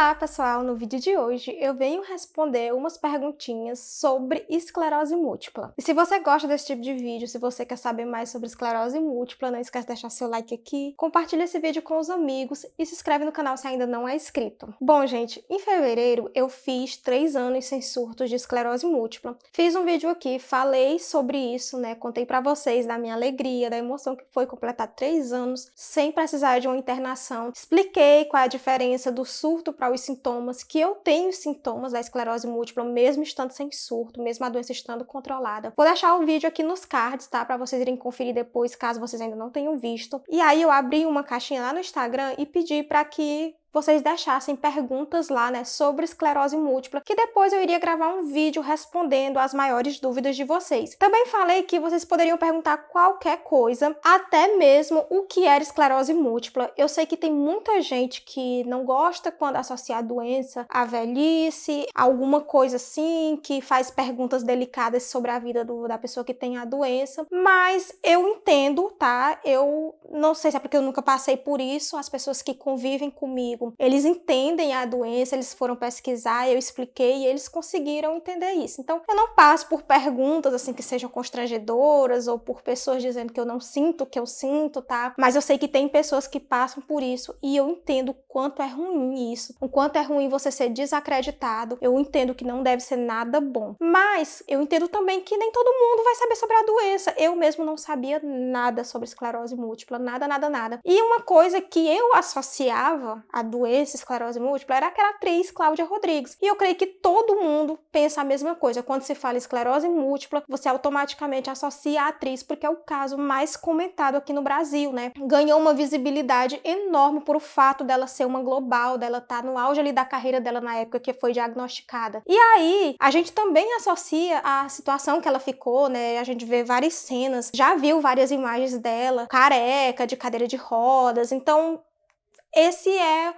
Olá pessoal, no vídeo de hoje eu venho responder umas perguntinhas sobre esclerose múltipla. E se você gosta desse tipo de vídeo, se você quer saber mais sobre esclerose múltipla, não esquece de deixar seu like aqui, compartilha esse vídeo com os amigos e se inscreve no canal se ainda não é inscrito. Bom gente, em fevereiro eu fiz 3 anos sem surtos de esclerose múltipla. Fiz um vídeo aqui, falei sobre isso, né, contei pra vocês da minha alegria, da emoção que foi completar 3 anos sem precisar de uma internação. Expliquei qual é a diferença do surto para os sintomas, que eu tenho sintomas da esclerose múltipla, mesmo estando sem surto, mesmo a doença estando controlada. Vou deixar o vídeo aqui nos cards, tá? Para vocês irem conferir depois, caso vocês ainda não tenham visto. E aí eu abri uma caixinha lá no Instagram e pedi para que vocês deixassem perguntas lá, né, sobre esclerose múltipla, que depois eu iria gravar um vídeo respondendo as maiores dúvidas de vocês. Também falei que vocês poderiam perguntar qualquer coisa, até mesmo o que era esclerose múltipla. Eu sei que tem muita gente que não gosta quando associa a doença à velhice, alguma coisa assim, que faz perguntas delicadas sobre a vida da pessoa que tem a doença, mas eu entendo, tá? Eu não sei se é porque eu nunca passei por isso, as pessoas que convivem comigo, eles entendem a doença, eles foram pesquisar, eu expliquei e eles conseguiram entender isso. Então, eu não passo por perguntas assim que sejam constrangedoras ou por pessoas dizendo que eu não sinto o que eu sinto, tá? Mas eu sei que tem pessoas que passam por isso e eu entendo o quanto é ruim isso, o quanto é ruim você ser desacreditado. Eu entendo que não deve ser nada bom. Mas eu entendo também que nem todo mundo vai saber sobre a doença. Eu mesmo não sabia nada sobre esclerose múltipla, nada. E uma coisa que eu associava a doença, esclerose múltipla, era aquela atriz Cláudia Rodrigues. E eu creio que todo mundo pensa a mesma coisa. Quando se fala esclerose múltipla, você automaticamente associa a atriz, porque é o caso mais comentado aqui no Brasil, né? Ganhou uma visibilidade enorme por o fato dela ser uma global, dela estar no auge ali da carreira dela na época que foi diagnosticada. E aí, a gente também associa a situação que ela ficou, né? A gente vê várias cenas, já viu várias imagens dela, careca, de cadeira de rodas. Então, esse é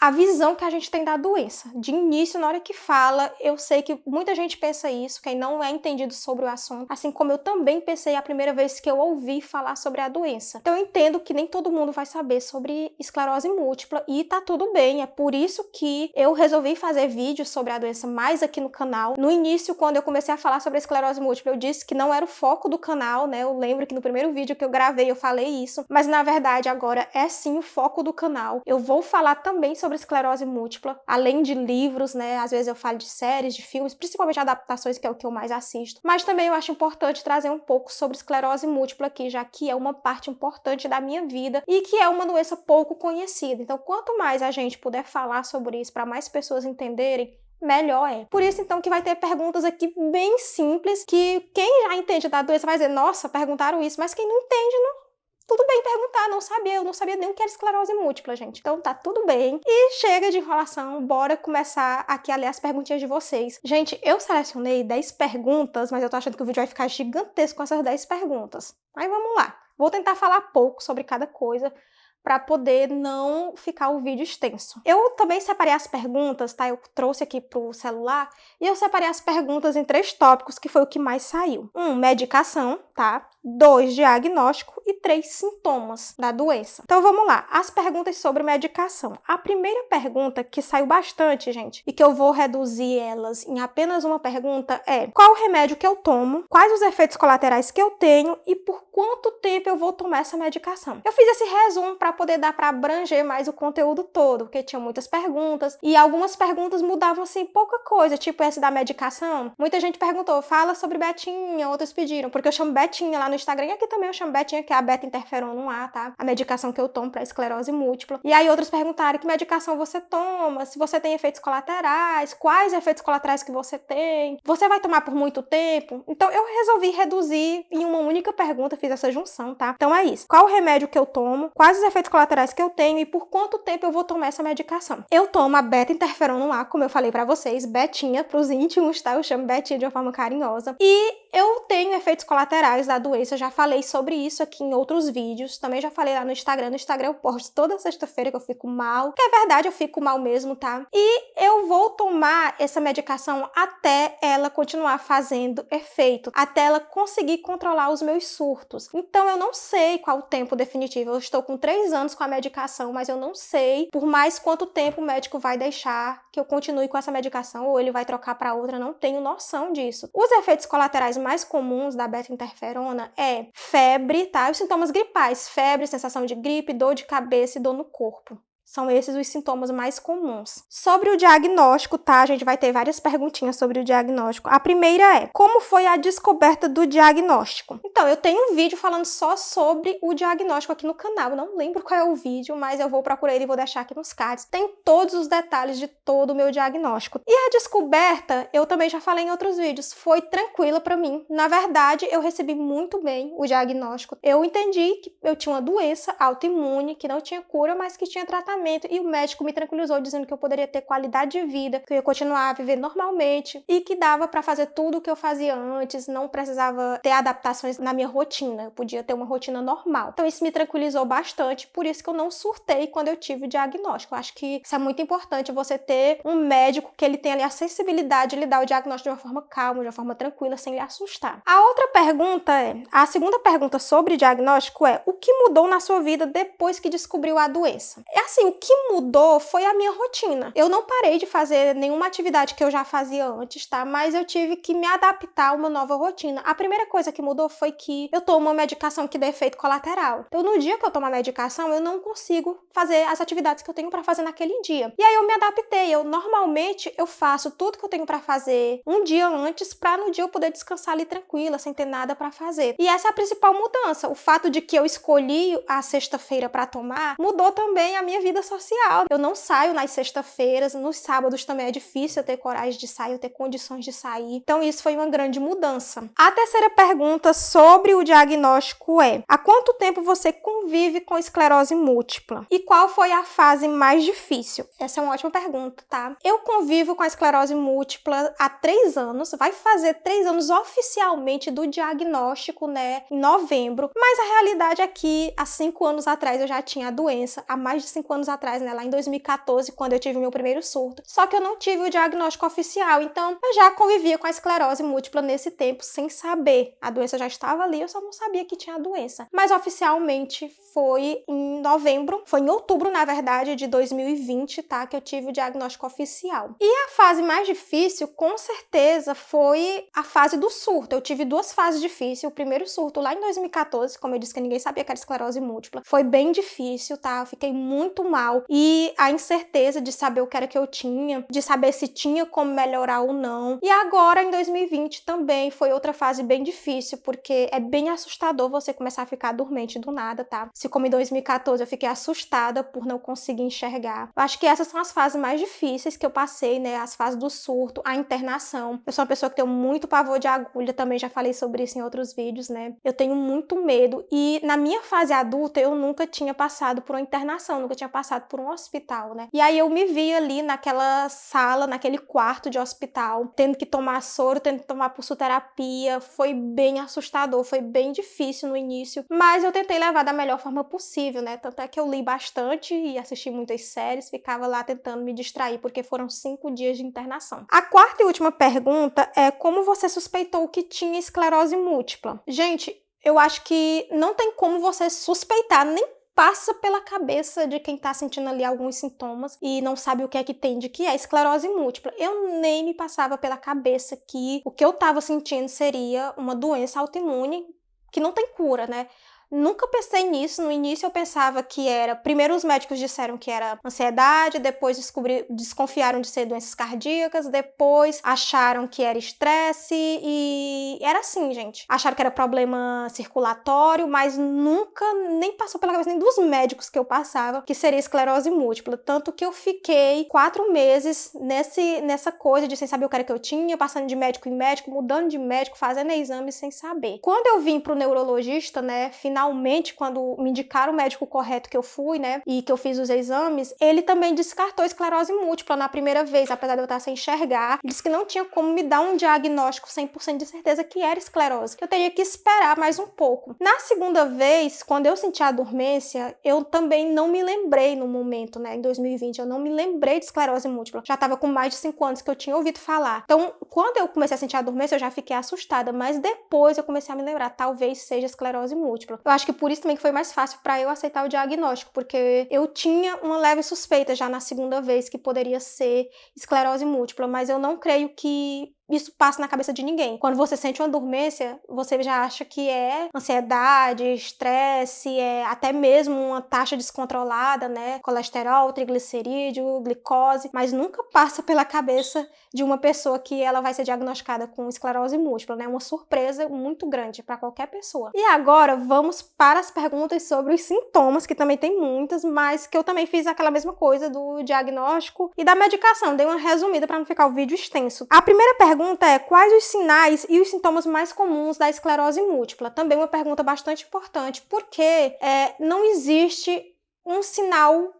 a visão que a gente tem da doença. De início, na hora que fala, eu sei que muita gente pensa isso, quem não é entendido sobre o assunto, assim como eu também pensei a primeira vez que eu ouvi falar sobre a doença. Então eu entendo que nem todo mundo vai saber sobre esclerose múltipla e tá tudo bem, é por isso que eu resolvi fazer vídeos sobre a doença mais aqui no canal. No início, quando eu comecei a falar sobre a esclerose múltipla, eu disse que não era o foco do canal, né? Eu lembro que no primeiro vídeo que eu gravei eu falei isso, mas na verdade agora é sim o foco do canal. Eu vou falar também sobre esclerose múltipla, além de livros, né? Às vezes eu falo de séries, de filmes, principalmente adaptações, que é o que eu mais assisto. Mas também eu acho importante trazer um pouco sobre esclerose múltipla aqui, já que é uma parte importante da minha vida e que é uma doença pouco conhecida. Então, quanto mais a gente puder falar sobre isso para mais pessoas entenderem, melhor é. Por isso, então, que vai ter perguntas aqui bem simples, que quem já entende da doença vai dizer, nossa, perguntaram isso, mas quem não entende, não. Tudo bem perguntar, eu não sabia nem o que era esclerose múltipla, gente. Então tá tudo bem. E chega de enrolação, bora começar aqui a ler as perguntinhas de vocês. Gente, eu selecionei 10 perguntas, mas eu tô achando que o vídeo vai ficar gigantesco com essas 10 perguntas. Aí vamos lá. Vou tentar falar pouco sobre cada coisa, para poder não ficar o vídeo extenso. Eu também separei as perguntas, tá? Eu trouxe aqui pro celular e eu separei as perguntas em 3 tópicos, que foi o que mais saiu. 1, medicação, tá? 2, diagnóstico e 3, sintomas da doença. Então vamos lá, as perguntas sobre medicação. A primeira pergunta, que saiu bastante, gente, e que eu vou reduzir elas em apenas uma pergunta é: qual o remédio que eu tomo, quais os efeitos colaterais que eu tenho e por quanto tempo eu vou tomar essa medicação? Eu fiz esse resumo para poder dar para abranger mais o conteúdo todo, porque tinha muitas perguntas e algumas perguntas mudavam assim pouca coisa, tipo essa da medicação. Muita gente perguntou, fala sobre Betinha, outros pediram, porque eu chamo Betinha lá no Instagram e aqui também eu chamo Betinha, que é a beta-interferon 1A, tá? A medicação que eu tomo para esclerose múltipla. E aí outros perguntaram que medicação você toma, se você tem efeitos colaterais, quais efeitos colaterais que você tem, você vai tomar por muito tempo? Então eu resolvi reduzir em uma única pergunta, fiz essa junção, tá? Então é isso. Qual o remédio que eu tomo, quais os efeitos colaterais que eu tenho e por quanto tempo eu vou tomar essa medicação? Eu tomo a beta-interferon 1A, como eu falei pra vocês, Betinha pros íntimos, tá? Eu chamo Betinha de uma forma carinhosa. E eu tenho efeitos colaterais da doença, já falei sobre isso aqui em outros vídeos, também já falei lá no Instagram eu posto toda sexta-feira que eu fico mal, que é verdade, eu fico mal mesmo, tá? E eu vou tomar essa medicação até ela continuar fazendo efeito, até ela conseguir controlar os meus surtos. Então eu não sei qual o tempo definitivo, eu estou com 3 anos com a medicação, mas eu não sei por mais quanto tempo o médico vai deixar que eu continue com essa medicação ou ele vai trocar para outra, eu não tenho noção disso. Os efeitos colaterais mais comuns da beta-interferona é febre, tá? Os sintomas gripais, febre, sensação de gripe, dor de cabeça e dor no corpo. São esses os sintomas mais comuns. Sobre o diagnóstico, tá? A gente vai ter várias perguntinhas sobre o diagnóstico. A primeira é, como foi a descoberta do diagnóstico? Então, eu tenho um vídeo falando só sobre o diagnóstico aqui no canal. Eu não lembro qual é o vídeo, mas eu vou procurar ele e vou deixar aqui nos cards. Tem todos os detalhes de todo o meu diagnóstico. E a descoberta, eu também já falei em outros vídeos, foi tranquila pra mim. Na verdade, eu recebi muito bem o diagnóstico. Eu entendi que eu tinha uma doença autoimune, que não tinha cura, mas que tinha tratamento. E o médico me tranquilizou dizendo que eu poderia ter qualidade de vida, que eu ia continuar a viver normalmente e que dava para fazer tudo o que eu fazia antes, não precisava ter adaptações na minha rotina, eu podia ter uma rotina normal. Então isso me tranquilizou bastante, por isso que eu não surtei quando eu tive o diagnóstico. Eu acho que isso é muito importante, você ter um médico que ele tenha ali a sensibilidade de lhe dar o diagnóstico de uma forma calma, de uma forma tranquila, sem lhe assustar. A outra pergunta a segunda pergunta sobre diagnóstico é, o que mudou na sua vida depois que descobriu a doença? É assim, o que mudou foi a minha rotina. Eu não parei de fazer nenhuma atividade que eu já fazia antes, tá? Mas eu tive que me adaptar a uma nova rotina. A primeira coisa que mudou foi que eu tomo uma medicação que dá efeito colateral. Então, no dia que eu tomo a medicação, eu não consigo fazer as atividades que eu tenho para fazer naquele dia. E aí eu me adaptei. Normalmente eu faço tudo que eu tenho para fazer um dia antes, para no dia eu poder descansar ali tranquila, sem ter nada para fazer. E essa é a principal mudança. O fato de que eu escolhi a sexta-feira para tomar mudou também a minha vida social. Eu não saio nas sexta-feiras, nos sábados também é difícil eu ter coragem de sair, eu ter condições de sair. Então isso foi uma grande mudança. A terceira pergunta sobre o diagnóstico é: há quanto tempo você convive com esclerose múltipla? E qual foi a fase mais difícil? Essa é uma ótima pergunta, tá? Eu convivo com a esclerose múltipla há 3 anos, vai fazer 3 anos oficialmente do diagnóstico, né, em novembro, mas a realidade é que há 5 anos atrás eu já tinha a doença, há mais de 5 anos atrás, né, lá em 2014, quando eu tive o meu primeiro surto. Só que eu não tive o diagnóstico oficial, então eu já convivia com a esclerose múltipla nesse tempo, sem saber. A doença já estava ali, eu só não sabia que tinha a doença. Mas oficialmente foi em novembro, foi em outubro, na verdade, de 2020, tá, que eu tive o diagnóstico oficial. E a fase mais difícil, com certeza, foi a fase do surto. Eu tive 2 fases difíceis. O primeiro surto lá em 2014, como eu disse que ninguém sabia que era esclerose múltipla, foi bem difícil, tá? Eu fiquei muito mal. E a incerteza de saber o que era que eu tinha, de saber se tinha como melhorar ou não. E agora, em 2020, também foi outra fase bem difícil, porque é bem assustador você começar a ficar dormente do nada, tá? Se como em 2014 eu fiquei assustada por não conseguir enxergar. Eu acho que essas são as fases mais difíceis que eu passei, né? As fases do surto, a internação. Eu sou uma pessoa que tem muito pavor de agulha, também já falei sobre isso em outros vídeos, né? Eu tenho muito medo e na minha fase adulta eu nunca tinha passado por uma internação, nunca tinha passado por um hospital, né? E aí eu me vi ali naquela sala, naquele quarto de hospital, tendo que tomar soro, tendo que tomar pulsoterapia. Foi bem assustador, foi bem difícil no início, mas eu tentei levar da melhor forma possível, né? Tanto é que eu li bastante e assisti muitas séries, ficava lá tentando me distrair, porque foram 5 dias de internação. A quarta e última pergunta é: como você suspeitou que tinha esclerose múltipla? Gente, eu acho que não tem como você suspeitar, nem passa pela cabeça de quem tá sentindo ali alguns sintomas e não sabe o que é que tem, de que é esclerose múltipla. Eu nem me passava pela cabeça que o que eu tava sentindo seria uma doença autoimune que não tem cura, né? Nunca pensei nisso. No início eu pensava que era... Primeiro os médicos disseram que era ansiedade, depois desconfiaram de ser doenças cardíacas, depois acharam que era estresse e era assim, gente. Acharam que era problema circulatório, mas nunca nem passou pela cabeça nem dos médicos que eu passava que seria esclerose múltipla. Tanto que eu fiquei 4 meses nessa coisa de sem saber o que era que eu tinha, passando de médico em médico, mudando de médico, fazendo exames sem saber. Quando eu vim pro neurologista, né, finalmente finalmente, quando me indicaram o médico correto que eu fui, né, e que eu fiz os exames, ele também descartou esclerose múltipla na primeira vez, apesar de eu estar sem enxergar. Ele disse que não tinha como me dar um diagnóstico 100% de certeza que era esclerose, que eu teria que esperar mais um pouco. Na segunda vez, quando eu senti a dormência, eu também não me lembrei no momento, né, em 2020, eu não me lembrei de esclerose múltipla. Já estava com mais de 5 anos que eu tinha ouvido falar. Então, quando eu comecei a sentir a dormência, eu já fiquei assustada, mas depois eu comecei a me lembrar, talvez seja esclerose múltipla. Eu acho que por isso também que foi mais fácil para eu aceitar o diagnóstico, porque eu tinha uma leve suspeita já na segunda vez que poderia ser esclerose múltipla, mas eu não creio que isso passa na cabeça de ninguém. Quando você sente uma dormência, você já acha que é ansiedade, estresse, até mesmo uma taxa descontrolada, né? Colesterol, triglicerídeo, glicose, mas nunca passa pela cabeça de uma pessoa que ela vai ser diagnosticada com esclerose múltipla, né? Uma surpresa muito grande para qualquer pessoa. E agora vamos para as perguntas sobre os sintomas, que também tem muitas, mas que eu também fiz aquela mesma coisa do diagnóstico e da medicação. Dei uma resumida para não ficar o vídeo extenso. A primeira pergunta é: quais os sinais e os sintomas mais comuns da esclerose múltipla? Também uma pergunta bastante importante, porque não existe um sinal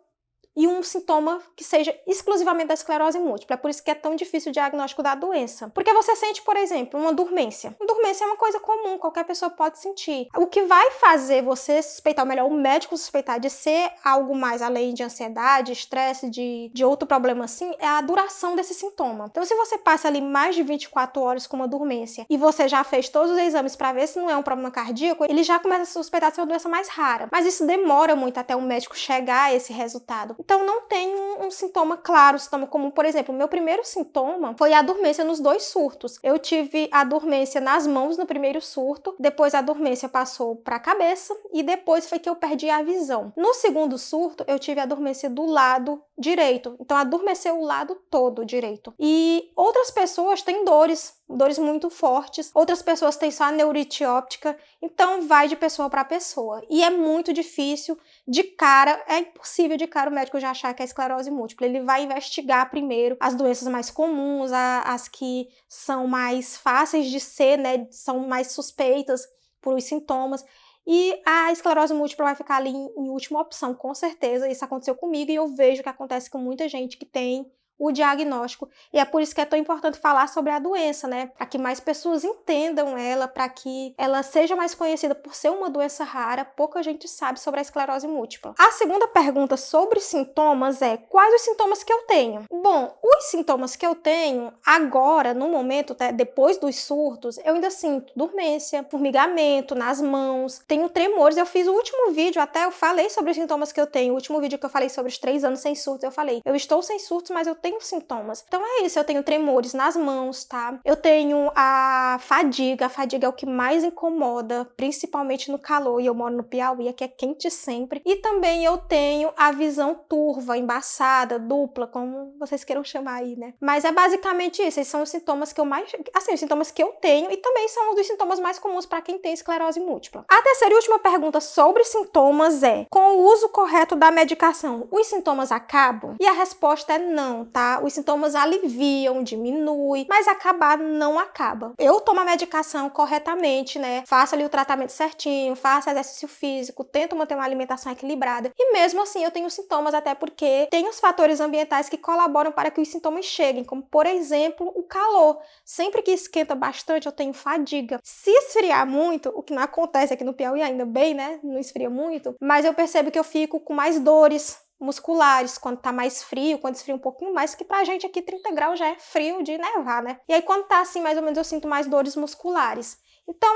e um sintoma que seja exclusivamente da esclerose múltipla. É por isso que é tão difícil o diagnóstico da doença. Porque você sente, por exemplo, uma dormência. Uma dormência é uma coisa comum, qualquer pessoa pode sentir. O que vai fazer você suspeitar, ou melhor, o médico suspeitar de ser algo mais além de ansiedade, estresse, de outro problema assim, é a duração desse sintoma. Então, se você passa ali mais de 24 horas com uma dormência e você já fez todos os exames para ver se não é um problema cardíaco, ele já começa a suspeitar ser uma doença mais rara. Mas isso demora muito até o médico chegar a esse resultado. Então, não tem um sintoma claro, um sintoma comum. Por exemplo, o meu primeiro sintoma foi a dormência nos 2 surtos. Eu tive a dormência nas mãos no primeiro surto, depois a dormência passou para a cabeça e depois foi que eu perdi a visão. No segundo surto, eu tive a dormência do lado direito. Então, adormeceu o lado todo direito. E outras pessoas têm dores muito fortes. Outras pessoas têm só a neurite óptica. Então, vai de pessoa para pessoa. E é muito difícil de cara, é impossível de cara o médico já achar que é esclerose múltipla. Ele vai investigar primeiro as doenças mais comuns, as que são mais fáceis de ser, né, são mais suspeitas por os sintomas. E a esclerose múltipla vai ficar ali em última opção, com certeza. Isso aconteceu comigo e eu vejo que acontece com muita gente que tem o diagnóstico, e é por isso que é tão importante falar sobre a doença, né? Para que mais pessoas entendam ela, para que ela seja mais conhecida por ser uma doença rara. Pouca gente sabe sobre a esclerose múltipla. A segunda pergunta sobre sintomas é: quais os sintomas que eu tenho? Bom, os sintomas que eu tenho agora, no momento, depois dos surtos, eu ainda sinto dormência, formigamento nas mãos, tenho tremores. Eu fiz o último vídeo, até eu falei sobre os sintomas que eu tenho. O último vídeo que eu falei sobre os 3 anos sem surtos, eu falei, eu estou sem surtos, mas eu tenho sintomas. Então é isso, eu tenho tremores nas mãos, tá? Eu tenho a fadiga é o que mais incomoda, principalmente no calor, e eu moro no Piauí, aqui é quente sempre. E também eu tenho a visão turva, embaçada, dupla, como vocês queiram chamar aí, né? Mas é basicamente isso, esses são os sintomas que eu mais, assim, os sintomas que eu tenho, e também são um dos sintomas mais comuns para quem tem esclerose múltipla. A terceira e última pergunta sobre sintomas é: com o uso correto da medicação, os sintomas acabam? E a resposta é não, tá? Os sintomas aliviam, diminuem, mas acabar não acaba. Eu tomo a medicação corretamente, né? Faço ali o tratamento certinho, faço exercício físico, tento manter uma alimentação equilibrada, e mesmo assim eu tenho sintomas, até porque tem os fatores ambientais que colaboram para que os sintomas cheguem, como por exemplo o calor. Sempre que esquenta bastante eu tenho fadiga. Se esfriar muito, o que não acontece aqui no Piauí ainda bem, né? Não esfria muito, mas eu percebo que eu fico com mais dores musculares, quando tá mais frio, quando esfria um pouquinho mais, que pra gente aqui 30 graus já é frio de nevar, né? E aí quando tá assim, mais ou menos, eu sinto mais dores musculares. Então,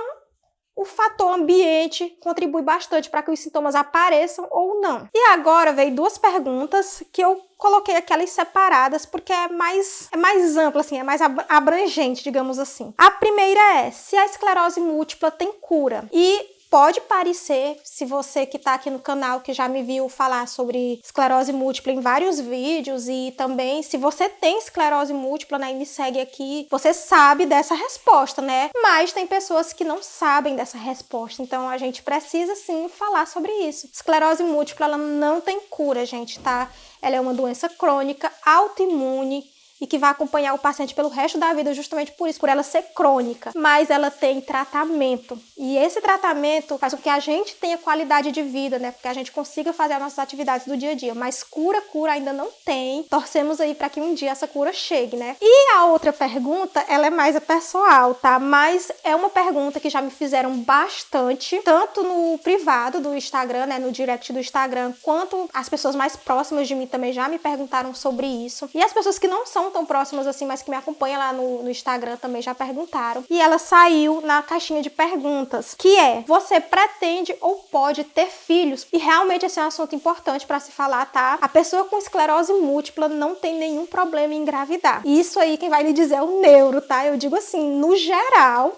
o fator ambiente contribui bastante para que os sintomas apareçam ou não. E agora veio 2 perguntas que eu coloquei aquelas separadas porque é mais ampla, assim, é mais abrangente, digamos assim. A primeira é: se a esclerose múltipla tem cura? E pode parecer, se você que está aqui no canal, que já me viu falar sobre esclerose múltipla em vários vídeos, e também se você tem esclerose múltipla, né, e me segue aqui, você sabe dessa resposta, né? Mas tem pessoas que não sabem dessa resposta, então a gente precisa sim falar sobre isso. Esclerose múltipla, ela não tem cura, gente, tá? Ela é uma doença crônica, autoimune, e que vai acompanhar o paciente pelo resto da vida justamente por isso, por ela ser crônica. Mas ela tem tratamento. E esse tratamento faz com que a gente tenha qualidade de vida, né? Porque a gente consiga fazer as nossas atividades do dia a dia. Mas cura ainda não tem. Torcemos aí para que um dia essa cura chegue, né? E a outra pergunta, ela é mais pessoal, tá? Mas é uma pergunta que já me fizeram bastante, tanto no privado do Instagram, né? No direct do Instagram, quanto as pessoas mais próximas de mim também já me perguntaram sobre isso. E as pessoas que não são tão próximas assim, mas que me acompanham lá no Instagram também já perguntaram. E ela saiu na caixinha de perguntas, que é: você pretende ou pode ter filhos? E realmente esse é um assunto importante para se falar, tá? A pessoa com esclerose múltipla não tem nenhum problema em engravidar. E isso aí quem vai lhe dizer é o neuro, tá? Eu digo assim, no geral,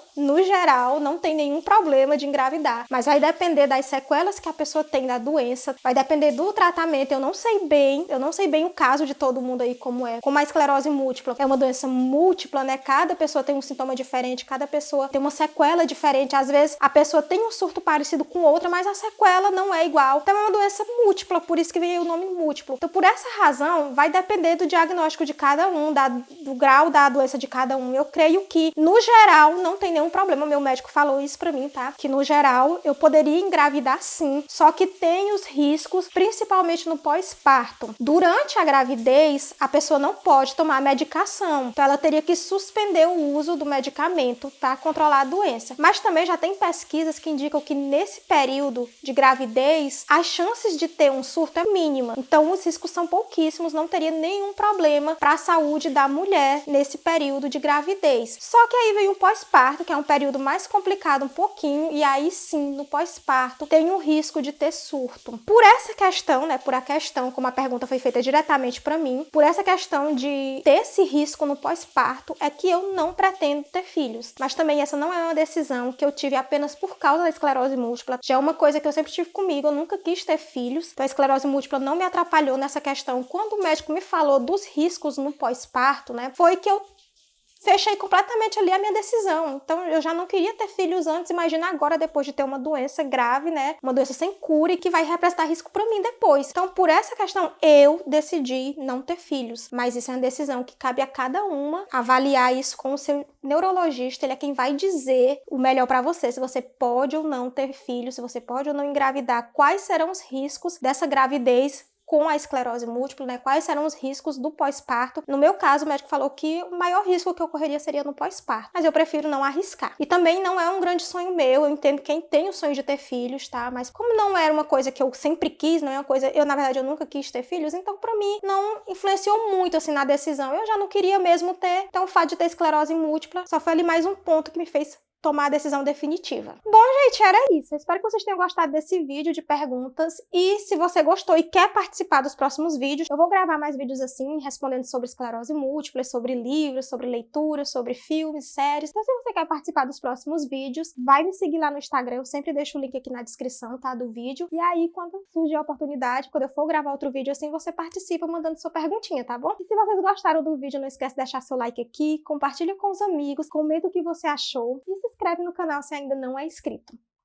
não tem nenhum problema de engravidar, mas vai depender das sequelas que a pessoa tem da doença, vai depender do tratamento. Eu não sei bem o caso de todo mundo aí como é. Como a esclerose múltipla é uma doença múltipla, né? Cada pessoa tem um sintoma diferente, cada pessoa tem uma sequela diferente. Às vezes a pessoa tem um surto parecido com outra, mas a sequela não é igual. Então é uma doença múltipla, por isso que vem o nome múltiplo. Então por essa razão, vai depender do diagnóstico de cada um, do grau da doença de cada um. Eu creio que, no geral, não tem nenhum problema. Meu médico falou isso pra mim, tá? Que no geral eu poderia engravidar sim, só que tem os riscos, principalmente no pós-parto. Durante a gravidez, a pessoa não pode tomar medicação, então ela teria que suspender o uso do medicamento para controlar a doença. Mas também já tem pesquisas que indicam que nesse período de gravidez, as chances de ter um surto é mínima. Então os riscos são pouquíssimos, não teria nenhum problema para a saúde da mulher nesse período de gravidez. Só que aí vem o pós-parto, que é um período mais complicado um pouquinho, e aí sim, no pós-parto, tem um risco de ter surto. Por essa questão, né, como a pergunta foi feita diretamente para mim, por essa questão de ter esse risco no pós-parto, é que eu não pretendo ter filhos. Mas também essa não é uma decisão que eu tive apenas por causa da esclerose múltipla, já é uma coisa que eu sempre tive comigo, eu nunca quis ter filhos, então a esclerose múltipla não me atrapalhou nessa questão. Quando o médico me falou dos riscos no pós-parto, né, foi que eu fechei completamente ali a minha decisão. Então, eu já não queria ter filhos antes, imagina agora, depois de ter uma doença grave, né? Uma doença sem cura e que vai representar risco para mim depois. Então, por essa questão, eu decidi não ter filhos. Mas isso é uma decisão que cabe a cada uma avaliar isso com o seu neurologista. Ele é quem vai dizer o melhor para você, se você pode ou não ter filhos, se você pode ou não engravidar, quais serão os riscos dessa gravidez com a esclerose múltipla, né? Quais serão os riscos do pós-parto. No meu caso, o médico falou que o maior risco que ocorreria seria no pós-parto, mas eu prefiro não arriscar. E também não é um grande sonho meu, eu entendo quem tem o sonho de ter filhos, tá? Mas como não era uma coisa que eu sempre quis, não é uma coisa, na verdade, eu nunca quis ter filhos, então pra mim não influenciou muito, assim, na decisão. Eu já não queria mesmo ter, então o fato de ter esclerose múltipla só foi ali mais um ponto que me fez tomar a decisão definitiva. Bom, gente, era isso. Eu espero que vocês tenham gostado desse vídeo de perguntas. E se você gostou e quer participar dos próximos vídeos, eu vou gravar mais vídeos assim, respondendo sobre esclerose múltipla, sobre livros, sobre leitura, sobre filmes, séries. Então, se você quer participar dos próximos vídeos, vai me seguir lá no Instagram. Eu sempre deixo o link aqui na descrição, tá, do vídeo. E aí, quando surgir a oportunidade, quando eu for gravar outro vídeo assim, você participa mandando sua perguntinha, tá bom? E se vocês gostaram do vídeo, não esquece de deixar seu like aqui, compartilha com os amigos, comenta o que você achou e se inscreve no canal se ainda não é inscrito.